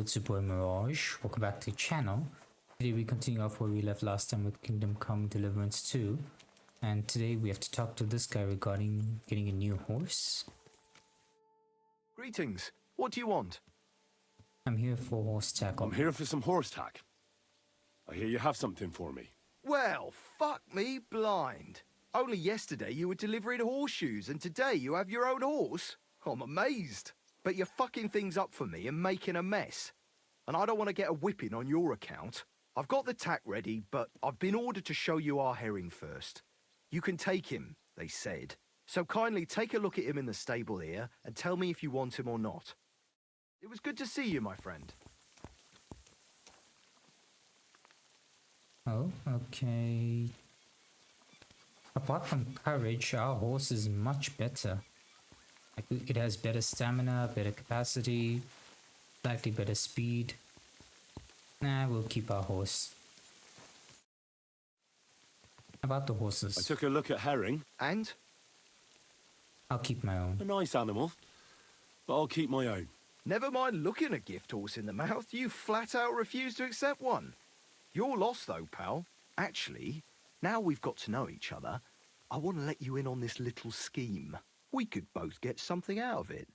it's your boy Mirage. Welcome back to the channel. Today we continue off where we left last time with Kingdom Come Deliverance 2. And today we have to talk to this guy regarding getting a new horse. Greetings. What do you want? I'm here for horse tackle. I'm here for some horse tack. I hear you have something for me. Well, fuck me blind. Only yesterday you were delivering horseshoes and today you have your own horse? I'm amazed. But you're fucking things up for me and making a mess. And I don't want to get a whipping on your account. I've got the tack ready, but I've been ordered to show you our herring first. You can take him, they said. So kindly take a look at him in the stable here and tell me if you want him or not. It was good to see you, my friend. Oh, okay. Apart from courage, our horse is much better. Like, it has better stamina, better capacity, slightly better speed. Nah, we'll keep our horse. About the horses. I took a look at herring. And? I'll keep my own. A nice animal, but I'll keep my own. Never mind looking a gift horse in the mouth, you flat out refuse to accept one. You're lost though, pal. Actually, now we've got to know each other, I want to let you in on this little scheme. We could both get something out of it.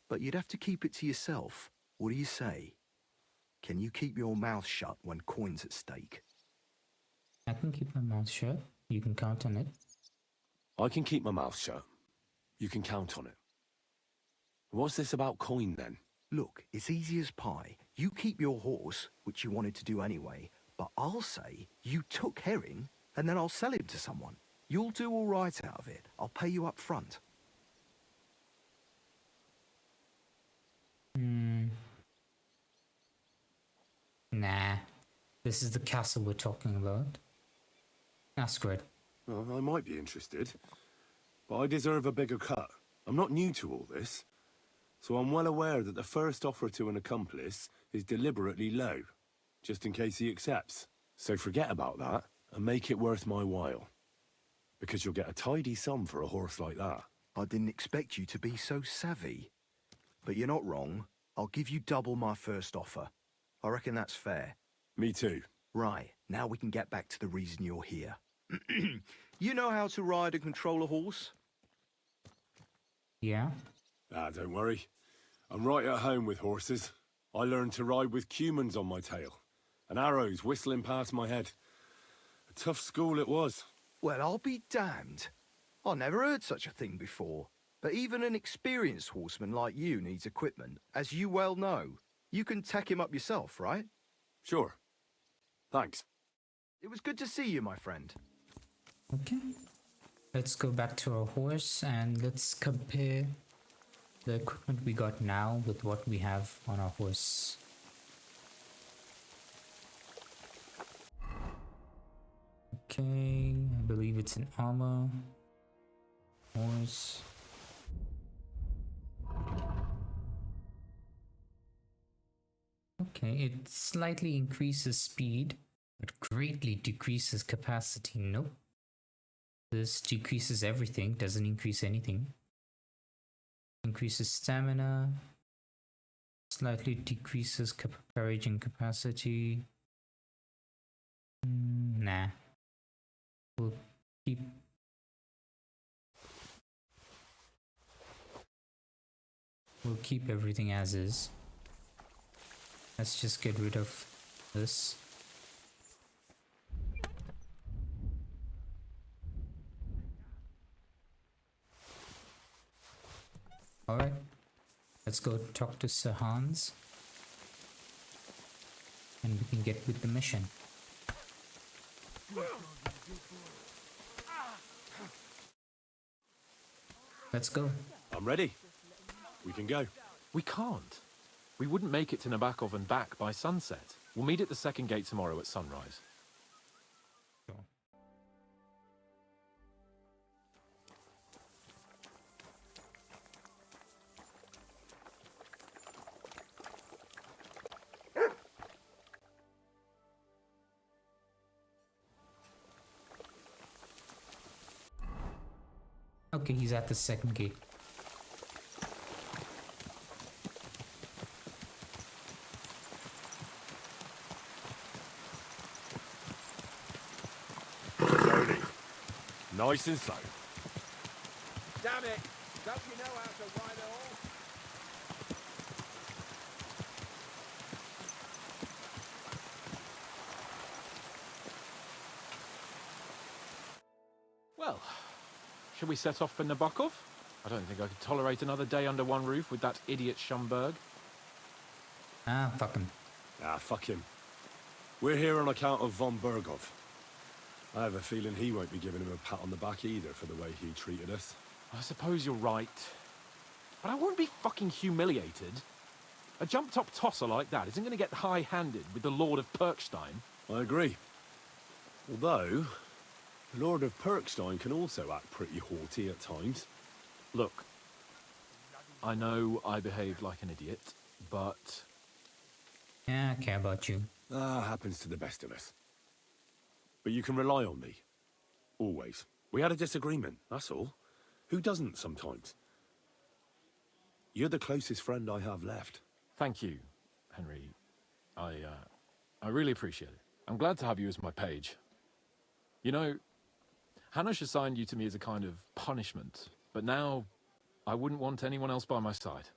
But you'd have to keep it to yourself. What do you say? Can you keep your mouth shut when coin's at stake? I can keep my mouth shut. You can count on it. I can keep my mouth shut. You can count on it. What's this about coin then? Look, it's easy as pie. You keep your horse, which you wanted to do anyway, but I'll say you took herring and then I'll sell him to someone. You'll do all right out of it. I'll pay you up front. Nah. This is the castle we're talking about. That's good. Well, I might be interested, but I deserve a bigger cut. I'm not new to all this, so I'm well aware that the first offer to an accomplice is deliberately low, just in case he accepts. So forget about that and make it worth my while, because you'll get a tidy sum for a horse like that. I didn't expect you to be so savvy. But you're not wrong. I'll give you double my first offer. I reckon that's fair. Me too. Right, now we can get back to the reason you're here. You know how to ride and control a horse? Yeah? Ah, don't worry. I'm right at home with horses. I learned to ride with cumans on my tail, and arrows whistling past my head. A tough school it was. Well, I'll be damned. I never heard such a thing before. But even an experienced horseman like you needs equipment, as you well know. You can tack him up yourself, right? Sure. Thanks. It was good to see you, my friend. Okay. Let's go back to our horse and let's compare the equipment we got now with what we have on our horse. Okay, I believe it's an armor. Horse. Okay, it slightly increases speed, but greatly decreases capacity. Nope. This decreases everything, doesn't increase anything. Increases stamina. Slightly decreases courage and capacity. Nah. We'll keep... We'll keep everything as is. Let's just get rid of this. Alright, let's go talk to Sir Hans. And we can get with the mission. Let's go. I'm ready. We can go. We can't. We wouldn't make it to Nebakov and back by sunset. We'll meet at the second gate tomorrow at sunrise. Sure. Okay, he's at the second gate. Nice and slow. Damn it! Don't you know how to ride a horse? Well, shall we set off for Nebakov? I don't think I could tolerate another day under one roof with that idiot Schumberg. Ah, fuck him. Ah, fuck him. We're here on account of von Bergow. I have a feeling he won't be giving him a pat on the back either for the way he treated us. I suppose you're right. But I won't be fucking humiliated. A jump-top tosser like that isn't going to get high-handed with the Lord of Perkstein. I agree. Although, the Lord of Perkstein can also act pretty haughty at times. Look, I know I behaved like an idiot, but Yeah, I care about you. Happens to the best of us. But you can rely on me. Always. We had a disagreement, that's all. Who doesn't sometimes? You're the closest friend I have left. thank you, Henry. I really appreciate it. I'm glad to have you as my page. You know, Hanish assigned you to me as a kind of punishment, but now I wouldn't want anyone else by my side.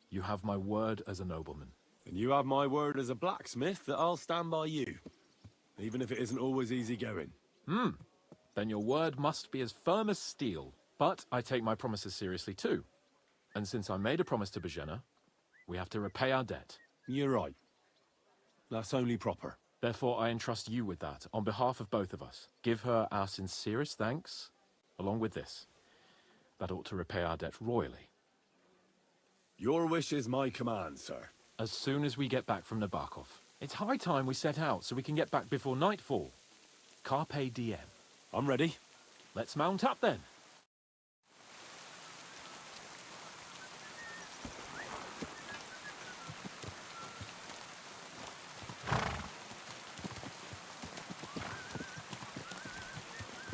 You have my word as a nobleman. And you have my word as a blacksmith that I'll stand by you. Even if it isn't always easy going. Then your word must be as firm as steel. But I take my promises seriously too. And since I made a promise to Bajena, we have to repay our debt. You're right. That's only proper. Therefore, I entrust you with that, on behalf of both of us. Give her our sincerest thanks, along with this. That ought to repay our debt royally. Your wish is my command, sir. As soon as we get back from Nebakov. It's high time we set out so we can get back before nightfall. Carpe diem. I'm ready. Let's mount up then.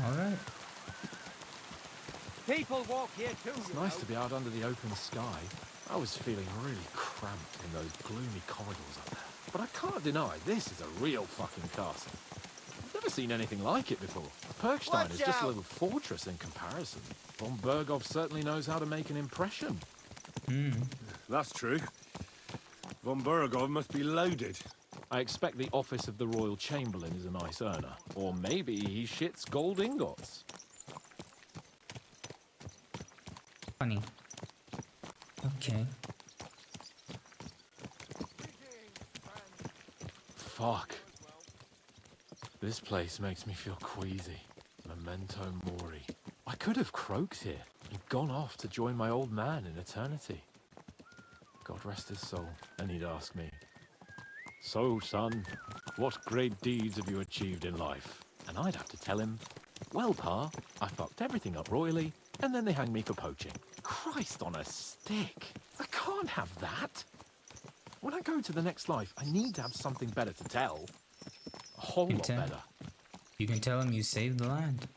All right. People walk here too. It's nice to be out under the open sky. I was feeling really cramped in those gloomy corridors up there. But I can't deny, this is a real fucking castle. I've never seen anything like it before. Perkstein is just a little fortress in comparison. Von Bergow certainly knows how to make an impression. That's true. Von Bergow must be loaded. I expect the office of the Royal Chamberlain is a nice earner. Or maybe he shits gold ingots. Funny. Okay. Fuck. This place makes me feel queasy. Memento mori. I could have croaked here and gone off to join my old man in eternity. God rest his soul. And he'd ask me, "So, son, what great deeds have you achieved in life?" And I'd have to tell him, "Well, Pa, I fucked everything up royally, and then they hanged me for poaching." Christ on a stick. I can't have that. When I go to the next life, I need to have something better to tell. A whole lot better. You can tell him you saved the land.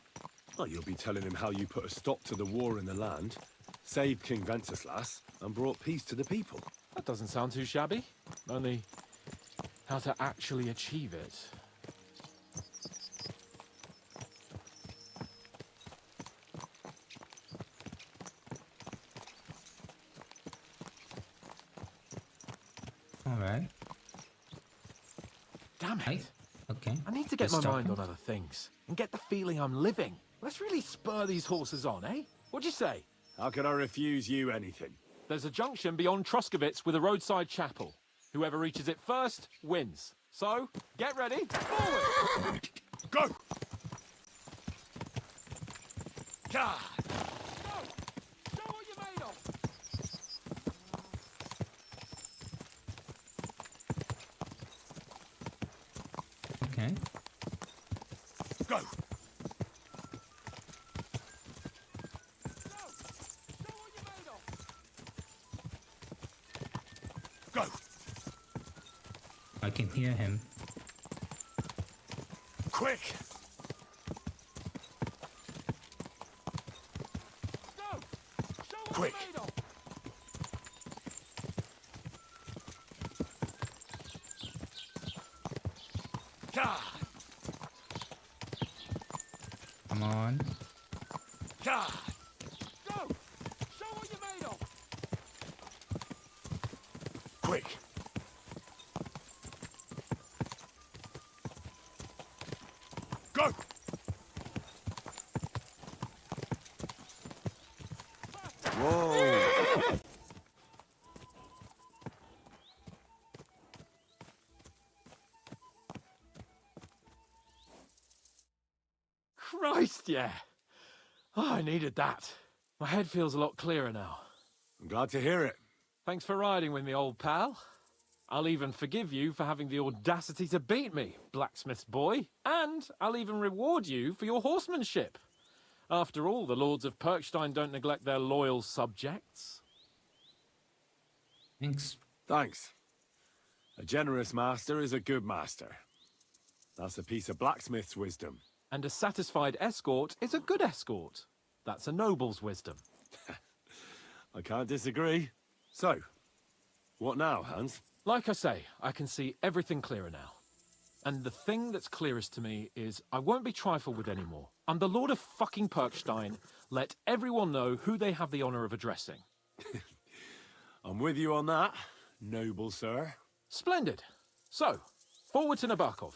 Oh, you'll be telling him how you put a stop to the war in the land, saved King Wenceslas, and brought peace to the people. That doesn't sound too shabby. Only how to actually achieve it. All right. Damn it. Right. Okay. I need to get Just my mind talking. on other things and get the feeling I'm living. Let's really spur these horses on, eh? What'd you say? How could I refuse you anything? There's a junction beyond Troskowitz with a roadside chapel. Whoever reaches it first wins. So, get ready. Forward! Go! God! Go! Show what you're made of! Okay. Go! Show what you're made of! Go! I can hear him. Quick! Go! Show what Quick. you're made of! God! I'm Come on. God! Go! Show what you're made of! Quick! Go! Whoa! Christ, yeah! Oh, I needed that. My head feels a lot clearer now. I'm glad to hear it. Thanks for riding with me, old pal. I'll even forgive you for having the audacity to beat me, blacksmith's boy. And I'll even reward you for your horsemanship. After all, the lords of Perkstein don't neglect their loyal subjects. Thanks. Thanks. A generous master is a good master. That's a piece of blacksmith's wisdom. And a satisfied escort is a good escort. That's a noble's wisdom. I can't disagree. So, what now, Hans? Like I say, I can see everything clearer now. And the thing that's clearest to me is I won't be trifled with anymore. I'm the Lord of fucking Perkstein. Let everyone know who they have the honor of addressing. I'm with you on that, noble sir. Splendid. So, forward to Nebakov.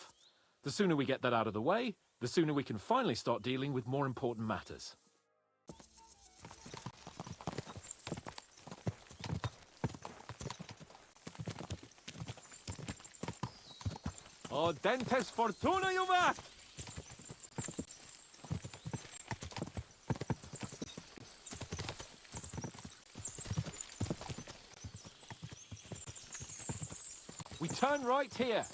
The sooner we get that out of the way, the sooner we can finally start dealing with more important matters. Oh, dentes fortuna juvat! We turn right here.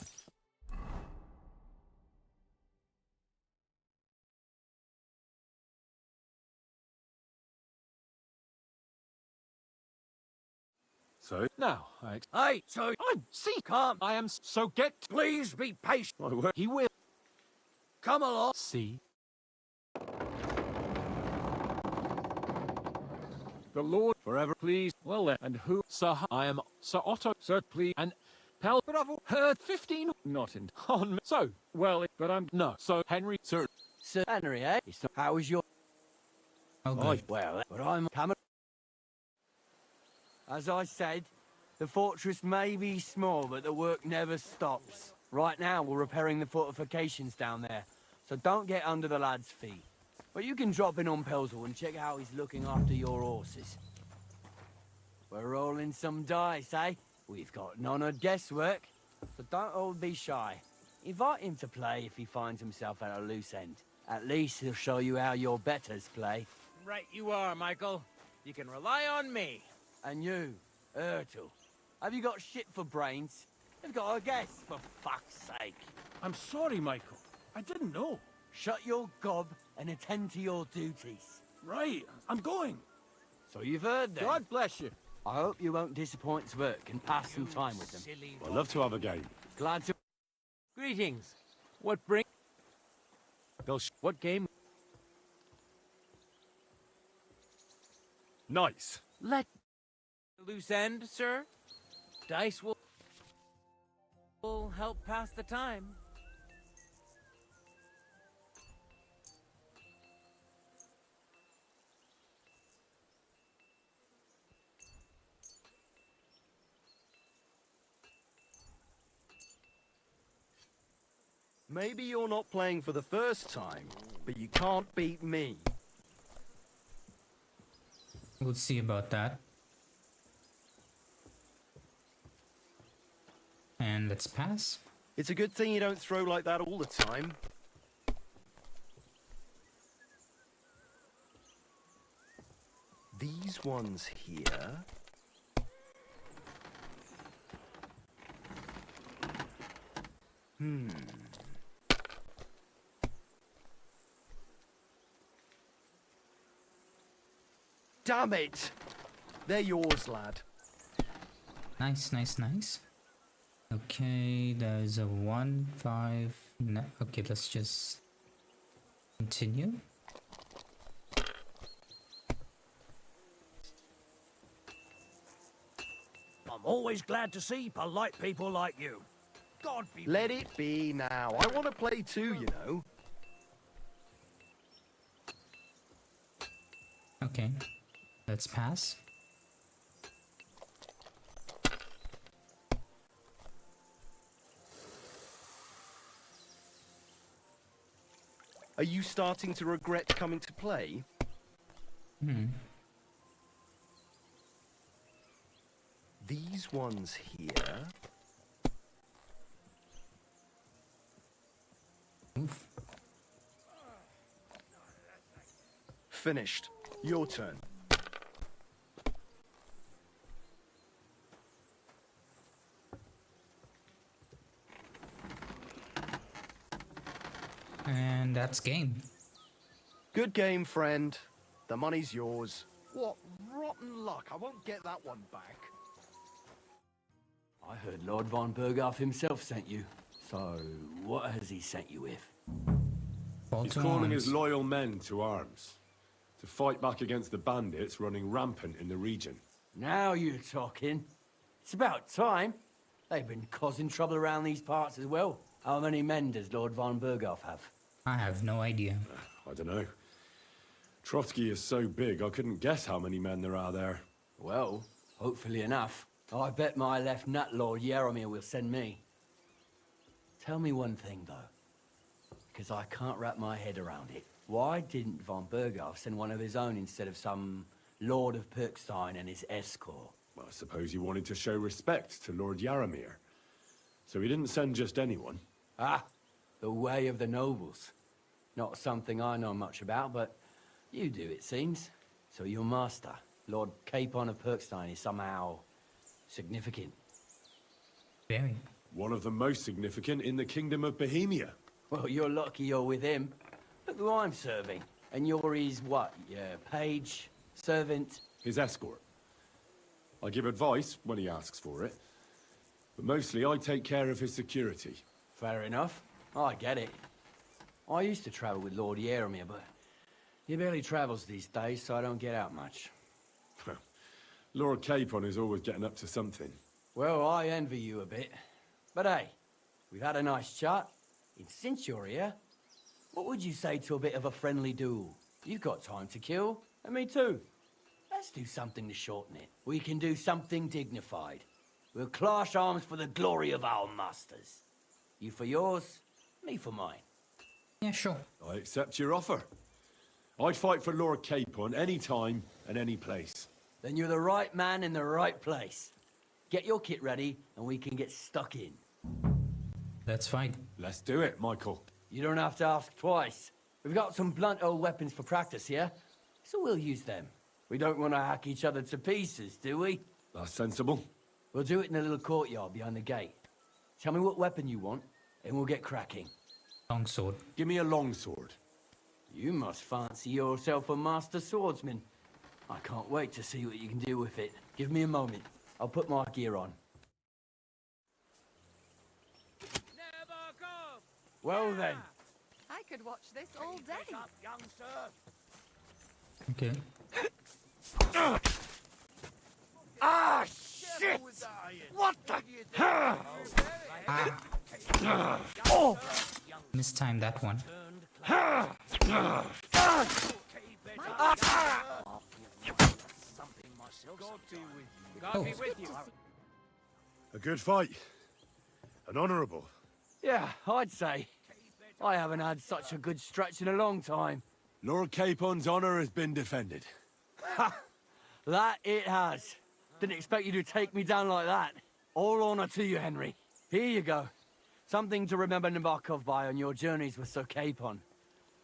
So? Now, Hey, so I'm see, come. I am so get. Please be patient. My word. He will Come along. see. The Lord forever, please. Well then, and who? Sir, I am Sir Otto. Sir, please. And Pal. But I've Heard 15 not in. on me. So, Well, but I'm. no. So, Henry, Sir, Sir Henry, eh? How is your? Oh, good. Well, but I'm coming. As I said, the fortress may be small, but the work never stops. Right now, we're repairing the fortifications down there, so don't get under the lad's feet. But you can drop in on Pelzel and check how he's looking after your horses. We're rolling some dice, eh? We've got none of guesswork, so don't all be shy. Invite him to play if he finds himself at a loose end. At least he'll show you how your betters play. Right you are, Michael. You can rely on me. And you, Ertl, have you got shit for brains? You've got a guess, for fuck's sake. I'm sorry, Michael. I didn't know. Shut your gob and attend to your duties. Right, I'm going. So you've heard then. God bless you. I hope you won't disappoint Zwerk and pass some time with them. Silly I'd love to have a game. Glad to... Greetings. What bring... What game? Nice. Let... Loose end, sir? Dice will help pass the time. Maybe you're not playing for the first time, but you can't beat me. We'll see about that. And let's pass. It's a good thing you don't throw like that all the time. These ones here. Damn it! They're yours, lad. Nice, nice, nice. Okay, there's a 1-5. Okay, let's just continue. I'm always glad to see polite people like you. God be... Let it be now. I want to play too, you know. Okay, let's pass. Are you starting to regret coming to play? These ones here. Oof. Finished. Your turn. And that's game. Good game, friend. The money's yours. What rotten luck. I won't get that one back. I heard Lord von Bergow himself sent you. So, what has he sent you with? Fall He's to calling arms. his loyal men to arms. To fight back against the bandits running rampant in the region. Now you're talking. It's about time. They've been causing trouble around these parts as well. How many men does Lord von Bergow have? I have no idea. I don't know. Trotsky is so big, I couldn't guess how many men there are there. Well, hopefully enough. I bet my left nut Lord Yaromir will send me. Tell me one thing, though. Because I can't wrap my head around it. Why didn't von Bergow send one of his own instead of some Lord of Perkstein and his escort? Well, I suppose he wanted to show respect to Lord Yaromir. So he didn't send just anyone. Ah, the way of the nobles. Not something I know much about, but you do, it seems. So your master, Lord Capon of Perkstein, is somehow significant. Very. One of the most significant in the Kingdom of Bohemia. Well, you're lucky you're with him. Look who I'm serving. And you're his, what, page, servant? His escort. I give advice when he asks for it. But mostly I take care of his security. Fair enough. I get it. I used to travel with Lord Yaromir, but he barely travels these days, so I don't get out much. Lord Capon is always getting up to something. Well, I envy you a bit. But hey, we've had a nice chat. And since you're here, what would you say to a bit of a friendly duel? You've got time to kill, and me too. Let's do something to shorten it. We can do something dignified. We'll clash arms for the glory of our masters. You for yours, me for mine. Yeah, sure. I accept your offer. I'd fight for Lord Capon any time and any place. Then you're the right man in the right place. Get your kit ready, and we can get stuck in. Let's fight. Let's do it, Michael. You don't have to ask twice. We've got some blunt old weapons for practice here, so we'll use them. We don't want to hack each other to pieces, do we? That's sensible. We'll do it in the little courtyard behind the gate. Tell me what weapon you want, and we'll get cracking. Longsword. Give me a longsword. You must fancy yourself a master swordsman. I can't wait to see what you can do with it. Give me a moment. I'll put my gear on. Nebakov! Well then. I could watch this all day. Pick up, young sir. Okay. Ah, shit! What the? Oh! Mistimed that one. Something myself. Oh. God be with you. A good fight. An honourable. Yeah, I'd say. I haven't had such a good stretch in a long time. Lord Capon's honour has been defended. That it has. Didn't expect you to take me down like that. All honor to you, Henry. Here you go. Something to remember Nebakov by on your journeys with Sir Capon.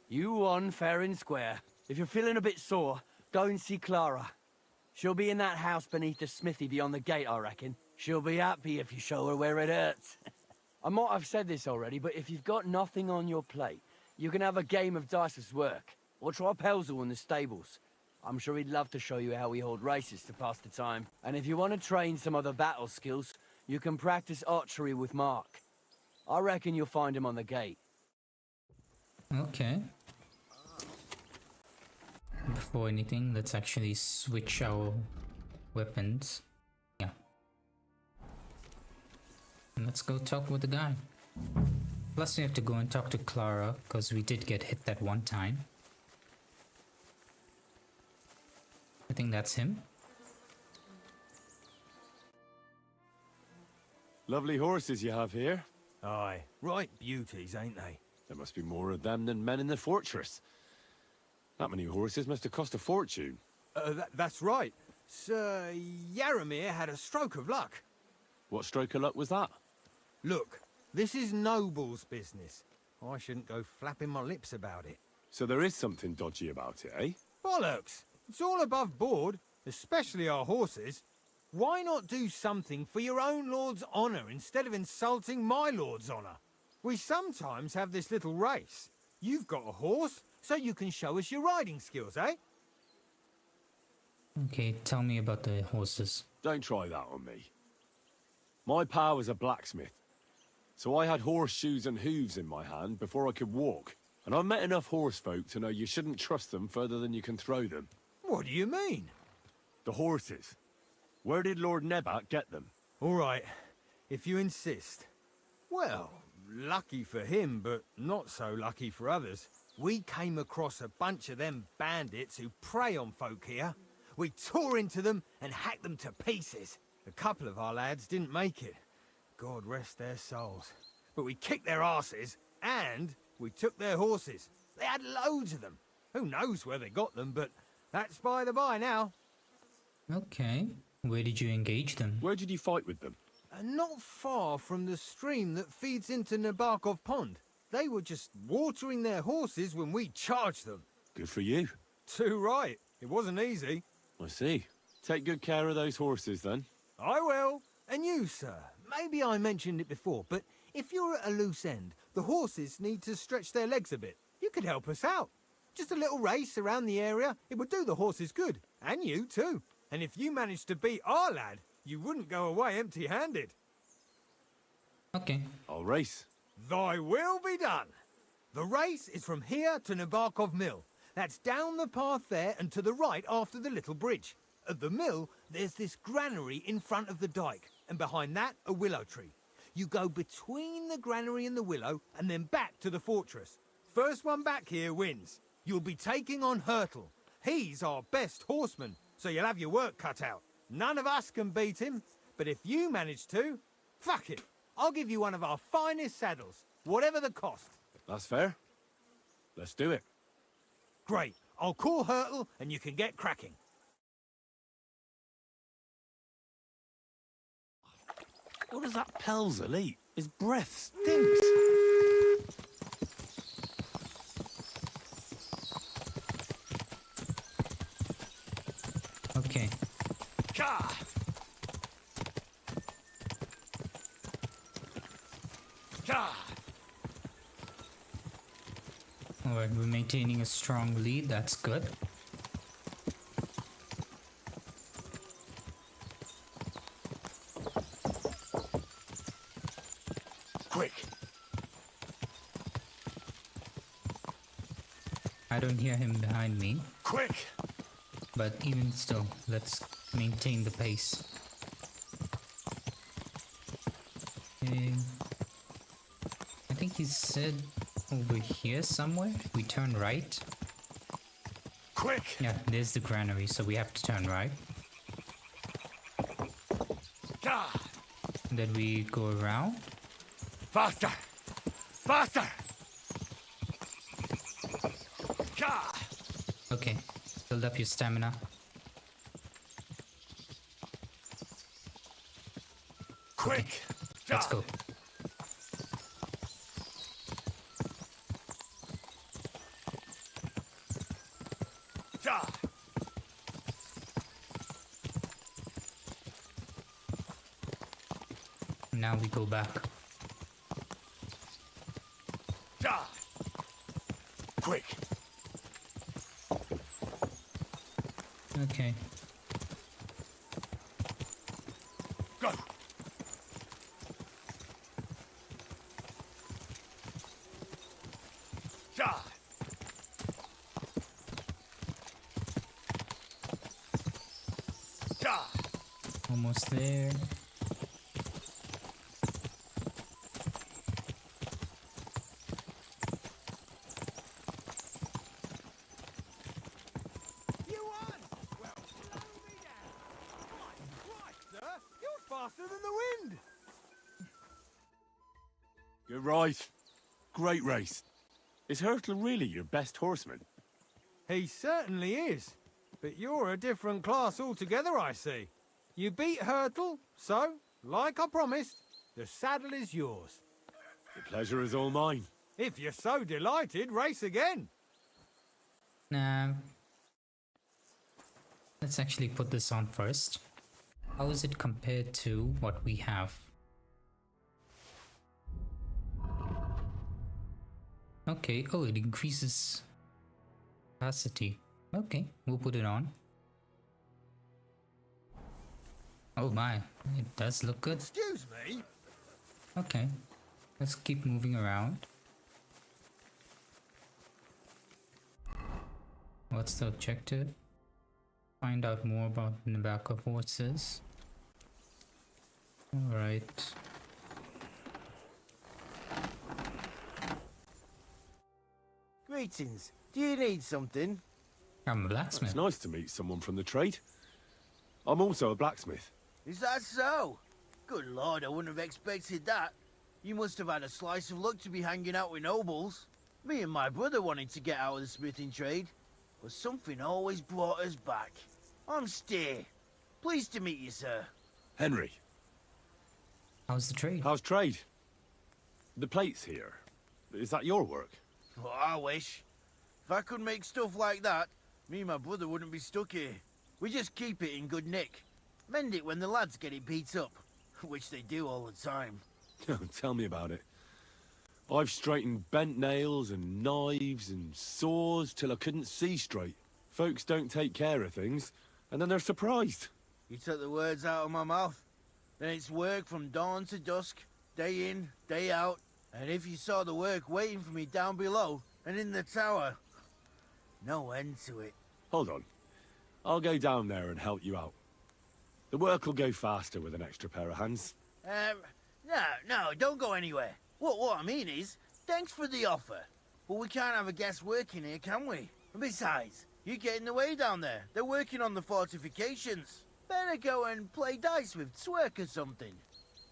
You won fair and square. If you're feeling a bit sore, go and see Clara. She'll be in that house beneath the smithy beyond the gate, I reckon. She'll be happy if you show her where it hurts. I might have said this already, but if you've got nothing on your plate, you can have a game of dice's work. Or try Pelzel in the stables. I'm sure he'd love to show you how we hold races to pass the time. And if you want to train some other battle skills, you can practice archery with Mark. I reckon you'll find him on the gate. Okay. Before anything, let's actually switch our weapons. Yeah. And let's go talk with the guy. Plus we have to go and talk to Clara, because we did get hit that one time. I think that's him. Lovely horses you have here. Aye, right beauties, ain't they? There must be more of them than men in the fortress. That many horses must have cost a fortune. That's right. Sir Yaramir had a stroke of luck. What stroke of luck was that? Look, this is Noble's business. I shouldn't go flapping my lips about it. So there is something dodgy about it, eh? Bollocks! It's all above board, especially our horses. Why not do something for your own lord's honour instead of insulting my lord's honour? We sometimes have this little race. You've got a horse, so you can show us your riding skills, eh? Okay, tell me about the horses. Don't try that on me. My pa was a blacksmith, so I had horseshoes and hooves in my hand before I could walk. And I've met enough horse folk to know you shouldn't trust them further than you can throw them. What do you mean? The horses. Where did Lord Nebak get them? All right, if you insist. Well, lucky for him, but not so lucky for others. We came across a bunch of them bandits who prey on folk here. We tore into them and hacked them to pieces. A couple of our lads didn't make it. God rest their souls. But we kicked their asses, and we took their horses. They had loads of them. Who knows where they got them, but that's by the by now. Okay, where did you engage them? Where did you fight with them? Not far from the stream that feeds into Nebakov Pond. They were just watering their horses when we charged them. Good for you. Too right. It wasn't easy. I see. Take good care of those horses, then. I will. And you, sir. Maybe I mentioned it before, but if you're at a loose end, the horses need to stretch their legs a bit. You could help us out. Just a little race around the area. It would do the horses good. And you, too. And if you managed to beat our lad, you wouldn't go away empty-handed. Okay, I'll race. Thy will be done. The race is from here to Nebakov Mill. That's down the path there and to the right after the little bridge. At the mill, there's this granary in front of the dike, and behind that, a willow tree. You go between the granary and the willow, and then back to the fortress. First one back here wins. You'll be taking on Hurtle. He's our best horseman, so you'll have your work cut out. None of us can beat him, but if you manage to, fuck it. I'll give you one of our finest saddles, whatever the cost. That's fair. Let's do it. Great. I'll call Hurtle, and you can get cracking. What does that Pelzel eat? His breath stinks. okay. Ka! Ka! Alright, we're maintaining a strong lead, that's good. Quick. I don't hear him behind me, Quick. but even still, let's maintain the pace. Okay. I think he said over here somewhere. We turn right. Quick. Yeah, there's the granary, so we have to turn right. Ka! And then we go around. Faster. Faster. Ka! Okay, build up your stamina. Quick. Let's go. Ka! Now we go back. Ka! Quick. Okay. Go. Ka! Ka! Almost there. You won! Well, You're right. Great race. Is Hurtle really your best horseman? He certainly is. But you're a different class altogether, I see. You beat Hurtle, so, like I promised, the saddle is yours. The pleasure is all mine. If you're so delighted, race again. Nah. Let's actually put this on first. How is it compared to what we have? Okay, oh, it increases capacity. Okay, we'll put it on. Oh my, it does look good. Excuse me? Okay, let's keep moving around. What's the objective? Find out more about Nebakov Fortress. Alright. Greetings. Do you need something? I'm a blacksmith. It's nice to meet someone from the trade. I'm also a blacksmith. Is that so? Good lord, I wouldn't have expected that. You must have had a slice of luck to be hanging out with nobles. Me and my brother wanted to get out of the smithing trade, but something always brought us back. I'm Steer. Pleased to meet you, sir. Henry, How's the trade? how's trade? The plates here. Is that your work? Well, I wish. If I could make stuff like that, me and my brother wouldn't be stuck here. We just keep it in good nick. Mend it when the lads get it beat up, which they do all the time. Tell me about it. I've straightened bent nails and knives and saws till I couldn't see straight. Folks don't take care of things, and then they're surprised. You took the words out of my mouth. Then it's work from dawn to dusk, day in, day out. And if you saw the work waiting for me down below and in the tower, no end to it. Hold on. I'll go down there and help you out. The work will go faster with an extra pair of hands. No, don't go anywhere. What I mean is, thanks for the offer. But we can't have a guest working here, can we? And besides, you get in the way down there. They're working on the fortifications. Better go and play dice with Twerk or something.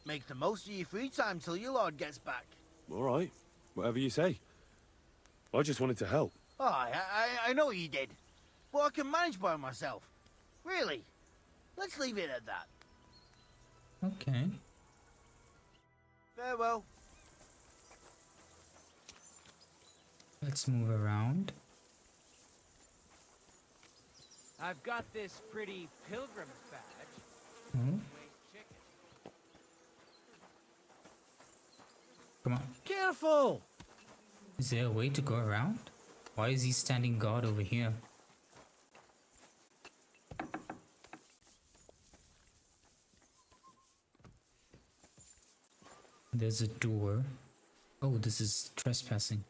Make the most of your free time till your lord gets back. All right. Whatever you say. I just wanted to help. Oh, I know you did. But I can manage by myself. Really. Let's leave it at that. Okay. Farewell. Let's move around. I've got this pretty pilgrim's badge. Hmm? Come on. Careful! Is there a way to go around? Why is he standing guard over here? There's a door. Oh, this is trespassing.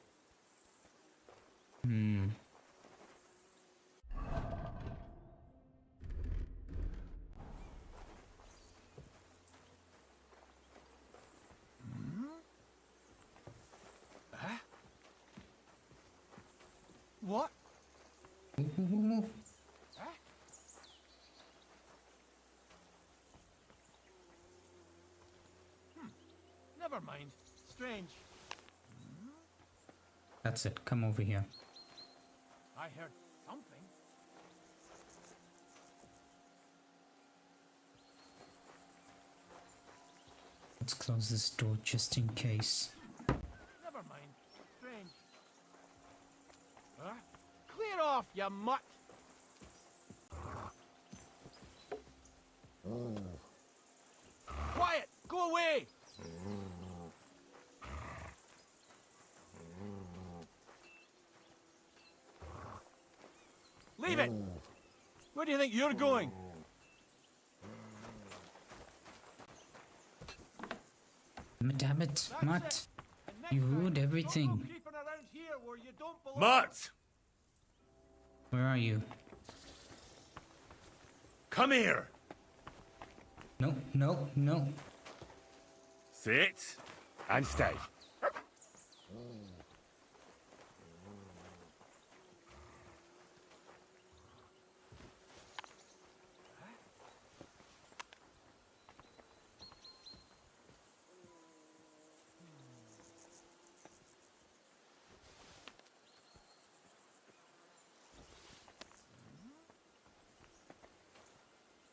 What? Move. Never mind. Strange. That's it. Come over here. I heard something. Let's close this door just in case. Never mind. Strange. Huh? Clear off, you mutt! Quiet! Go away! Leave it! Where do you think you're going? Damn it, Matt. You ruined everything. Creeping around here where you don't belong. Mutt! Where are you? Come here! No, no, no. Sit and stay.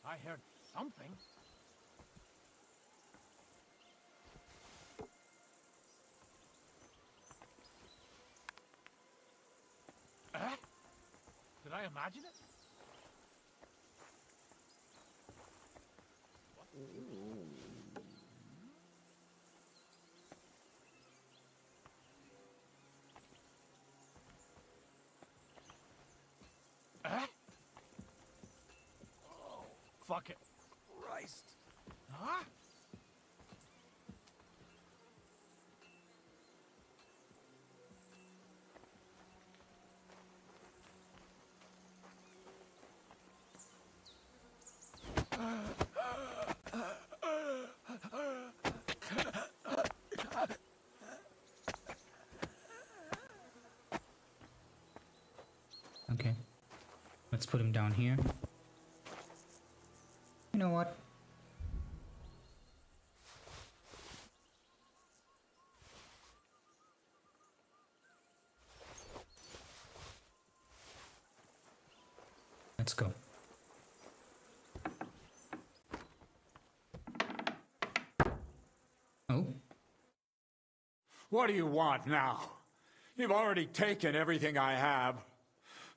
I heard something. Did I imagine it? Oh, fuck it. Christ. Huh? Okay. Let's put him down here. You know what? Let's go. Oh, What do you want now? You've already taken everything I have.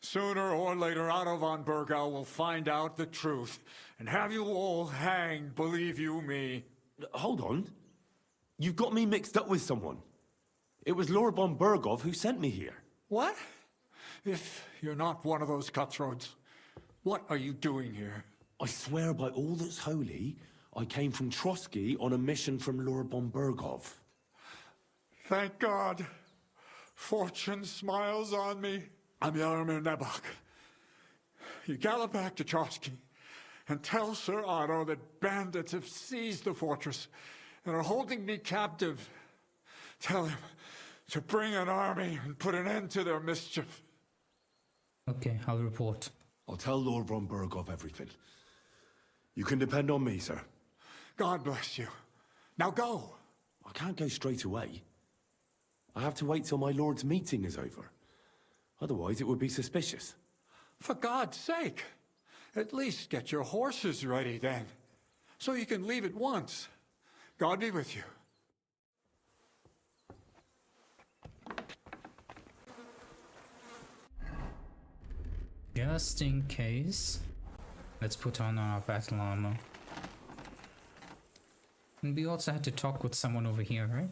Sooner or later, Otto von Bergow will find out the truth and have you all hanged, believe you me. Hold on. You've got me mixed up with someone. It was Lord von Bergow who sent me here. What? If you're not one of those cutthroats, what are you doing here? I swear by all that's holy, I came from Trotsky on a mission from Lord von Bergow. Thank God. Fortune smiles on me. I'm Yarmir Nebak. You gallop back to Trotsky and tell Sir Otto that bandits have seized the fortress and are holding me captive. Tell him to bring an army and put an end to their mischief. okay, I'll report. I'll tell Lord von Bergow everything. You can depend on me, sir. God bless you. Now go. I can't go straight away. I have to wait till my lord's meeting is over. Otherwise, it would be suspicious. For God's sake, at least get your horses ready then, so you can leave at once. God be with you. Just in case, let's put on our battle armor. And we also had to talk with someone over here, right?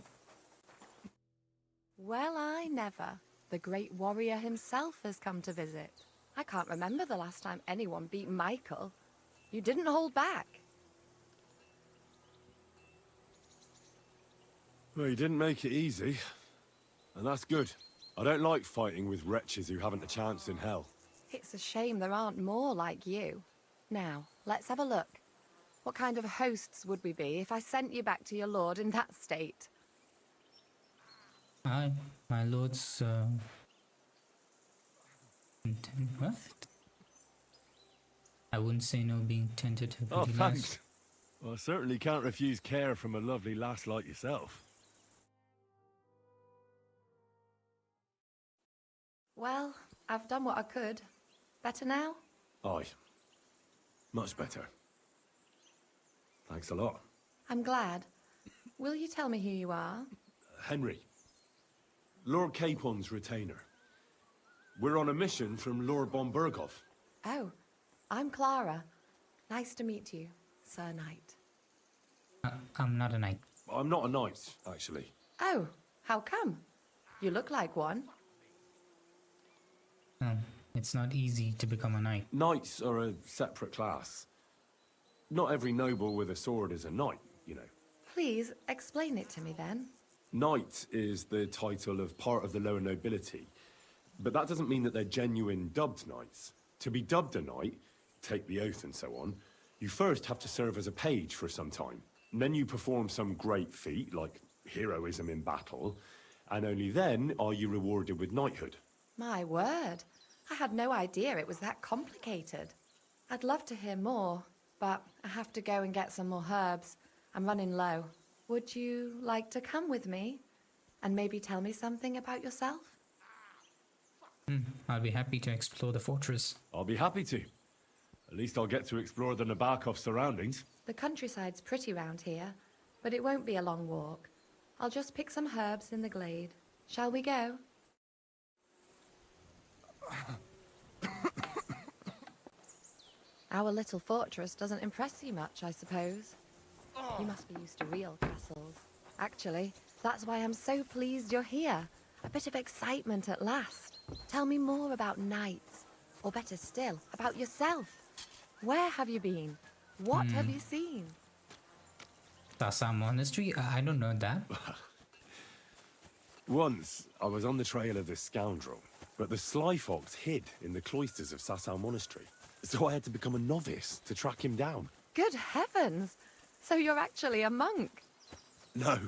Well, I never. The great warrior himself has come to visit. I can't remember the last time anyone beat Michael. You didn't hold back. Well, you didn't make it easy. And that's good. I don't like fighting with wretches who haven't a chance in hell. It's a shame there aren't more like you. Now, let's have a look. What kind of hosts would we be if I sent you back to your lord in that state? My lord's, what? I wouldn't say no being tentative. Oh, thanks. Well, I certainly can't refuse care from a lovely lass like yourself. Well, I've done what I could. Better now? Aye. Much better. Thanks a lot. I'm glad. Will you tell me who you are? Henry. Lord Capon's retainer. We're on a mission from Lord von Bergow. Oh, I'm Clara. Nice to meet you, Sir Knight. I'm not a knight. I'm not a knight, actually. Oh, how come? You look like one. It's not easy to become a knight. Knights are a separate class. Not every noble with a sword is a knight, you know. Please, explain it to me then. Knight is the title of part of the lower nobility. But that doesn't mean that they're genuine dubbed knights. To be dubbed a knight, take the oath and so on, you first have to serve as a page for some time. And then you perform some great feat, like heroism in battle, and only then are you rewarded with knighthood. My word. I had no idea it was that complicated. I'd love to hear more, but I have to go and get some more herbs. I'm running low. Would you like to come with me? And maybe tell me something about yourself? I'll be happy to explore the fortress. I'll be happy to. At least I'll get to explore the Nebakov surroundings. The countryside's pretty round here, but it won't be a long walk. I'll just pick some herbs in the glade. Shall we go? Our little fortress doesn't impress you much, I suppose. You must be used to real castles. Actually, that's why I'm so pleased you're here. A bit of excitement at last. Tell me more about knights, or better still, about yourself. Where have you been? What have you seen? Sasa Monastery? I don't know that. Once, I was on the trail of this scoundrel, but the sly fox hid in the cloisters of Sasau Monastery. So I had to become a novice to track him down. Good heavens! So you're actually a monk? No.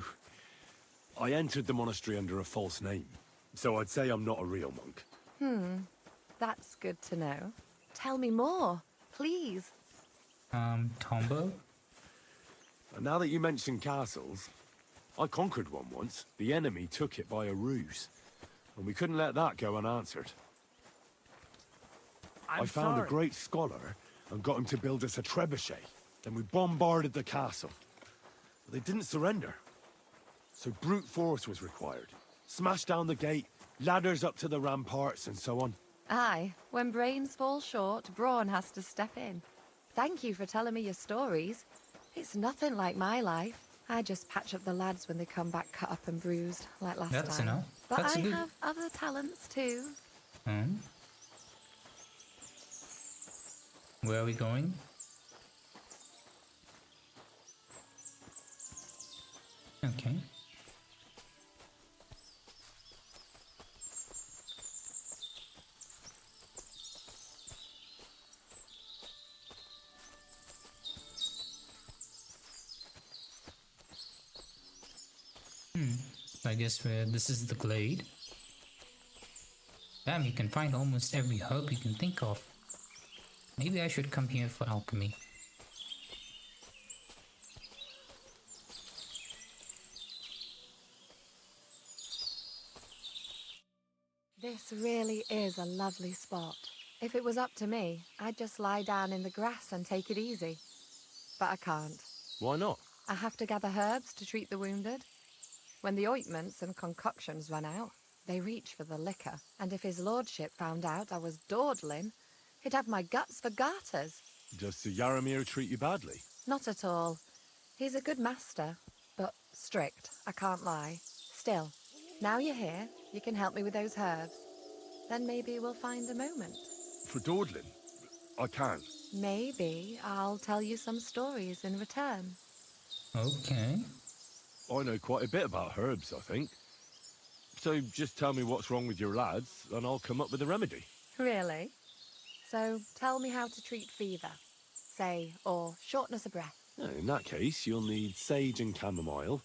I entered the monastery under a false name, so I'd say I'm not a real monk. That's good to know. Tell me more, please. Tombo? And now that you mention castles, I conquered one once. The enemy took it by a ruse, and we couldn't let that go unanswered. I found a great scholar and got him to build us a trebuchet. Then we bombarded the castle. But they didn't surrender. So brute force was required. Smash down the gate, ladders up to the ramparts, and so on. Aye, when brains fall short, brawn has to step in. Thank you for telling me your stories. It's nothing like my life. I just patch up the lads when they come back cut up and bruised, like last That's time. enough. But That's I good. have other talents too. Where are we going? Okay. I guess this is the glade. Damn, you can find almost every herb you can think of. Maybe I should come here for alchemy. This really is a lovely spot. If it was up to me, I'd just lie down in the grass and take it easy. But I can't. Why not? I have to gather herbs to treat the wounded. When the ointments and concoctions run out, they reach for the liquor. And if his lordship found out I was dawdling, he'd have my guts for garters. Does Sir Yaramir treat you badly? Not at all. He's a good master, but strict, I can't lie. Still, now you're here, you can help me with those herbs. Then maybe we'll find a moment. For dawdling? I can. Maybe I'll tell you some stories in return. Okay. I know quite a bit about herbs, I think. So just tell me what's wrong with your lads, and I'll come up with a remedy. Really? So tell me how to treat fever, say, or shortness of breath. In that case, you'll need sage and chamomile,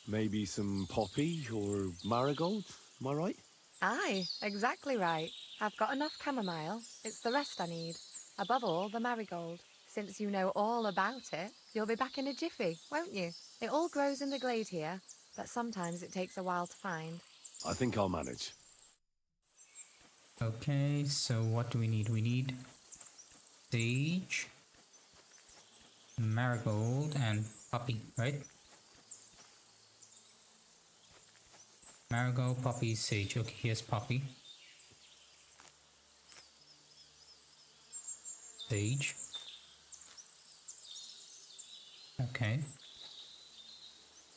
maybe some poppy or marigold, am I right? Aye, exactly right. I've got enough chamomile. It's the rest I need. Above all, the marigold. Since you know all about it, you'll be back in a jiffy, won't you? It all grows in the glade here, but sometimes it takes a while to find. I think I'll manage. Okay, so what do we need? We need sage, marigold, and poppy, right? Marigold, poppy, sage. Okay, here's poppy. Sage. Okay.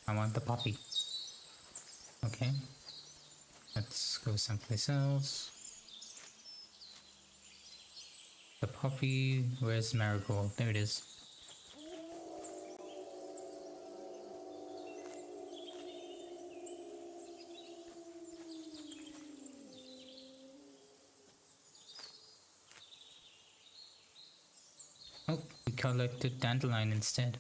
I want the poppy. Okay. Let's go someplace else. The poppy, where's marigold? There it is. Oh, we collected dandelion instead.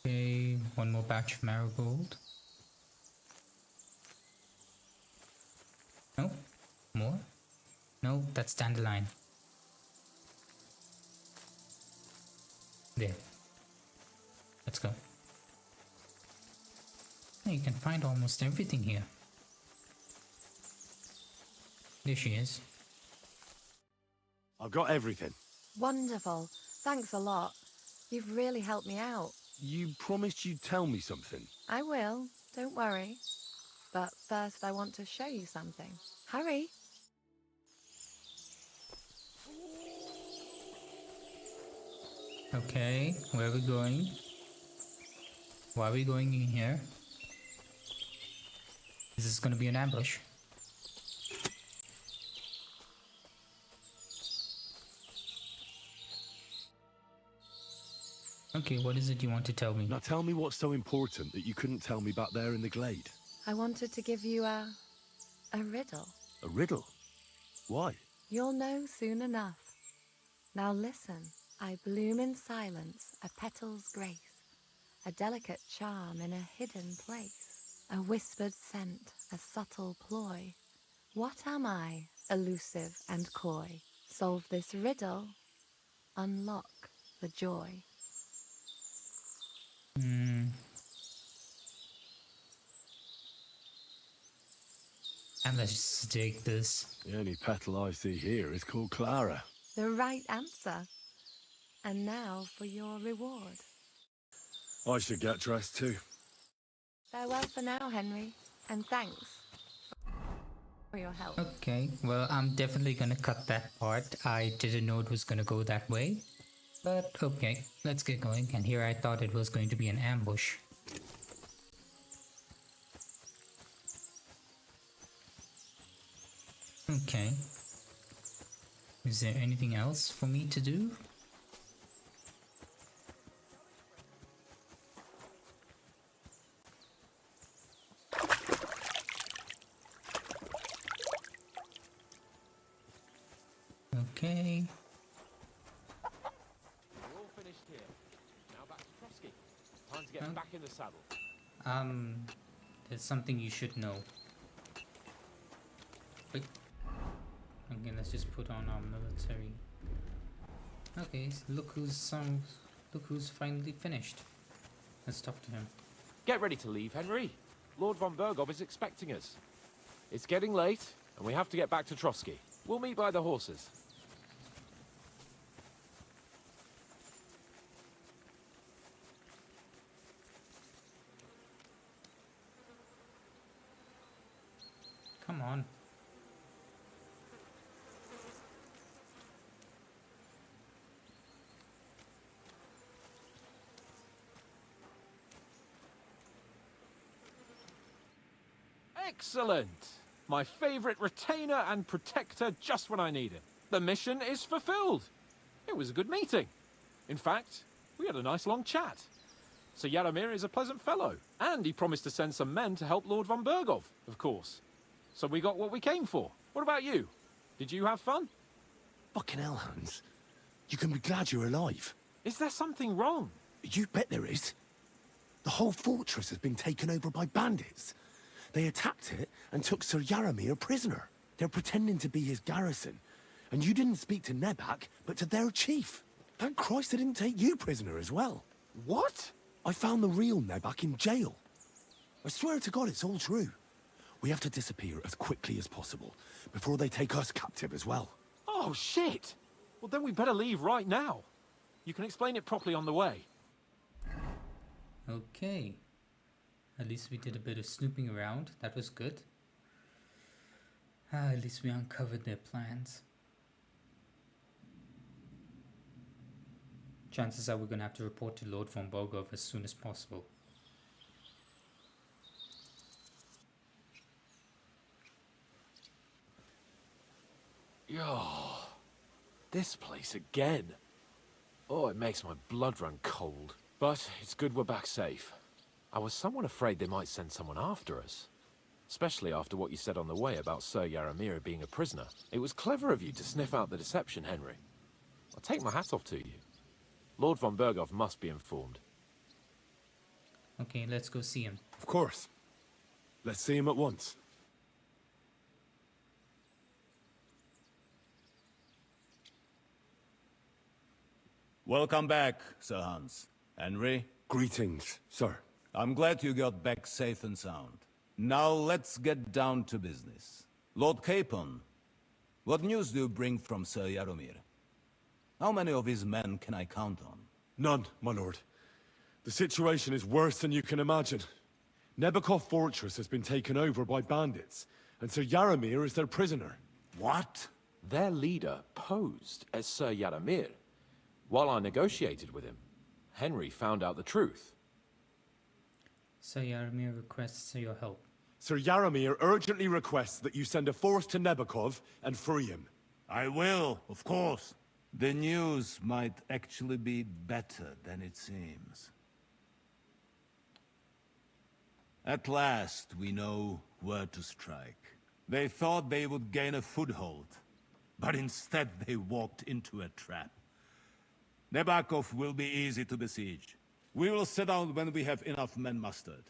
Okay, one more batch of marigold. No? More? No, that's dandelion. There. Let's go. Yeah, you can find almost everything here. There she is. I've got everything. Wonderful. Thanks a lot. You've really helped me out. You promised you'd tell me something. I will. Don't worry. But first I want to show you something. Hurry. Okay, where are we going? Why are we going in here? Is this gonna be an ambush? Okay, what is it you want to tell me? Now tell me what's so important that you couldn't tell me back there in the glade. I wanted to give you a riddle. A riddle? Why? You'll know soon enough. Now listen. I bloom in silence, a petal's grace, a delicate charm in a hidden place, a whispered scent, a subtle ploy. What am I, elusive and coy? Solve this riddle, unlock the joy. And let's just take this. The only petal I see here is called Clara. The right answer. And now for your reward. I should get dressed too. Farewell for now, Henry, and thanks for your help. Okay, well, I'm definitely gonna cut that part. I didn't know it was gonna go that way. But okay, let's get going. And here I thought it was going to be an ambush. Okay. Is there anything else for me to do? Okay. We're all finished here. Now back to Trotsky. Time to get back in the saddle. There's something you should know. Wait. Okay, let's just put on our military. Okay, look who's finally finished. Let's talk to him. Get ready to leave, Henry. Lord von Bergow is expecting us. It's getting late, and we have to get back to Trotsky. We'll meet by the horses. Come on. Excellent! My favorite retainer and protector just when I need it. The mission is fulfilled. It was a good meeting. In fact, we had a nice long chat. Sir Yaromir is a pleasant fellow, and he promised to send some men to help Lord von Bergow, of course. So we got what we came for. What about you? Did you have fun? Fucking hell, Hans. You can be glad you're alive. Is there something wrong? You bet there is. The whole fortress has been taken over by bandits. They attacked it and took Sir Yaromir prisoner. They're pretending to be his garrison. And you didn't speak to Nebak, but to their chief. Thank Christ they didn't take you prisoner as well. What? I found the real Nebak in jail. I swear to God it's all true. We have to disappear as quickly as possible, before they take us captive as well. Oh, shit! Well, then we better leave right now. You can explain it properly on the way. Okay. At least we did a bit of snooping around. That was good. At least we uncovered their plans. Chances are we're gonna have to report to Lord von Bergow as soon as possible. Yo, this place again. Oh, it makes my blood run cold. But it's good we're back safe. I was somewhat afraid they might send someone after us. Especially after what you said on the way about Sir Yaromir being a prisoner. It was clever of you to sniff out the deception, Henry. I'll take my hat off to you. Lord von Bergow must be informed. Okay, let's go see him. Of course. Let's see him at once. Welcome back, Sir Hans. Henry, Greetings, sir. I'm glad you got back safe and sound. Now let's get down to business. Lord Capon, what news do you bring from Sir Yaromir? How many of his men can I count on? None, my lord. The situation is worse than you can imagine. Nebakov Fortress has been taken over by bandits, and Sir Yaramir is their prisoner. What? Their leader posed as Sir Yaramir. While I negotiated with him, Henry found out the truth. Sir Yaramir requests your help. Sir Yaramir urgently requests that you send a force to Nebakov and free him. I will, of course. The news might actually be better than it seems. At last, we know where to strike. They thought they would gain a foothold, but instead they walked into a trap. Nebakov will be easy to besiege. We will set out when we have enough men mustered.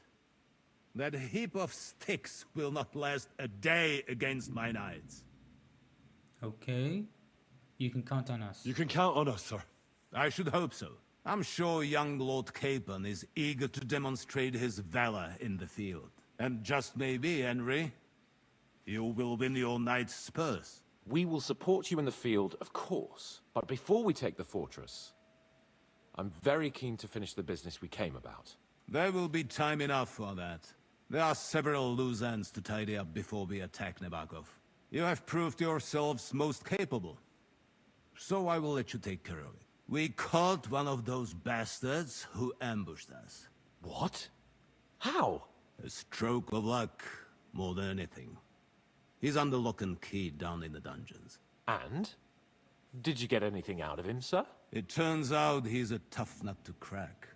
That heap of sticks will not last a day against my knights. Okay. You can count on us. You can count on us, sir. I should hope so. I'm sure young Lord Capon is eager to demonstrate his valor in the field. And just maybe, Henry, you will win your knight's spurs. We will support you in the field, of course. But before we take the fortress, I'm very keen to finish the business we came about. There will be time enough for that. There are several loose ends to tidy up before we attack Nebakov. You have proved yourselves most capable. So I will let you take care of it. We caught one of those bastards who ambushed us. What? How? A stroke of luck, more than anything. He's under lock and key down in the dungeons. And? Did you get anything out of him, sir? It turns out he's a tough nut to crack.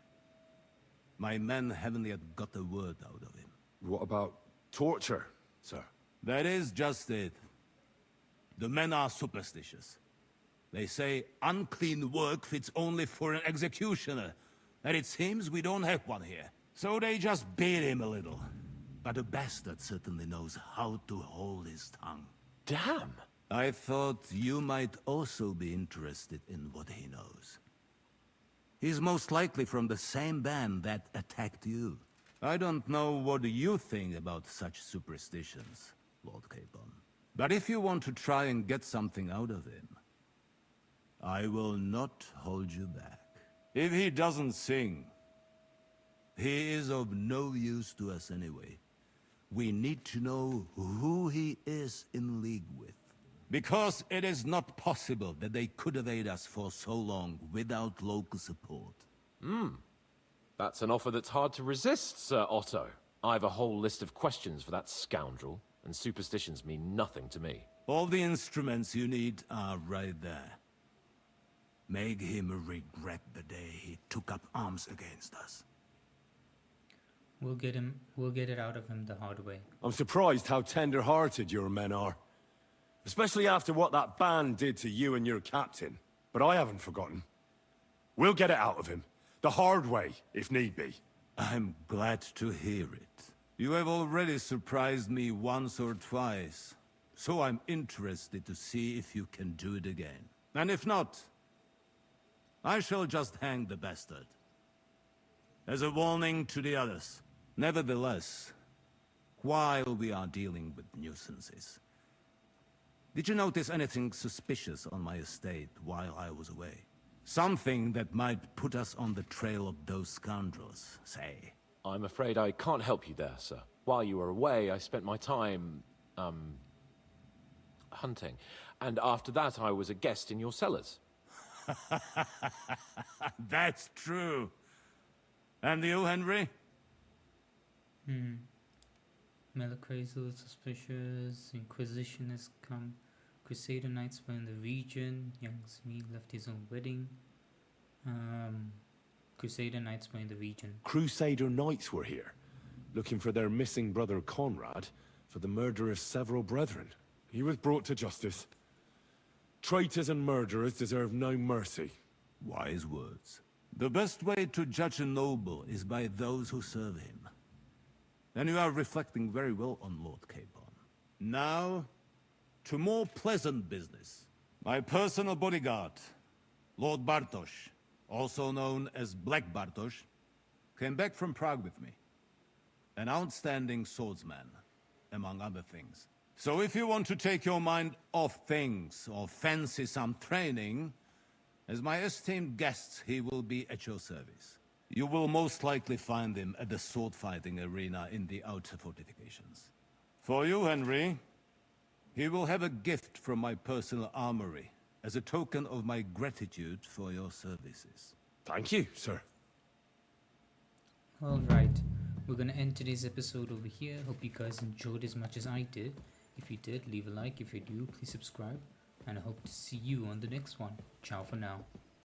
My men haven't yet got a word out of him. What about torture, sir? That is just it. The men are superstitious. They say unclean work fits only for an executioner, and it seems we don't have one here. So they just beat him a little. But a bastard certainly knows how to hold his tongue. Damn! I thought you might also be interested in what he knows. He's most likely from the same band that attacked you. I don't know what you think about such superstitions, Lord Capon. But if you want to try and get something out of him, I will not hold you back. If he doesn't sing, he is of no use to us anyway. We need to know who he is in league with. Because it is not possible that they could evade us for so long without local support. That's an offer that's hard to resist, Sir Otto. I have a whole list of questions for that scoundrel, and superstitions mean nothing to me. All the instruments you need are right there. Make him regret the day he took up arms against us. We'll get it out of him the hard way. I'm surprised how tender-hearted your men are. Especially after what that band did to you and your captain. But I haven't forgotten. We'll get it out of him. The hard way, if need be. I'm glad to hear it. You have already surprised me once or twice. So I'm interested to see if you can do it again. And if not, I shall just hang the bastard. As a warning to the others. Nevertheless, while we are dealing with nuisances, did you notice anything suspicious on my estate while I was away? Something that might put us on the trail of those scoundrels, say. I'm afraid I can't help you there, sir. While you were away, I spent my time, hunting. And after that, I was a guest in your cellars. That's true. And you, Henry? Malacrazel is suspicious. Inquisition has come. Crusader Knights were in the region. Young Smee left his own wedding. Crusader Knights were in the region. Crusader Knights were here, looking for their missing brother Conrad for the murder of several brethren. He was brought to justice. Traitors and murderers deserve no mercy. Wise words. The best way to judge a noble is by those who serve him. And you are reflecting very well on Lord Capon. Now, to more pleasant business. My personal bodyguard, Lord Bartosz, also known as Black Bartosz, came back from Prague with me. An outstanding swordsman, among other things. So if you want to take your mind off things or fancy some training, As my esteemed guest, he will be at your service. You will most likely find him at the sword-fighting arena in the outer fortifications. For you, Henry, he will have a gift from my personal armory as a token of my gratitude for your services. Thank you, sir. Alright, we're gonna end today's episode over here. Hope you guys enjoyed as much as I did. If you did, leave a like. If you do, please subscribe. And I hope to see you on the next one. Ciao for now.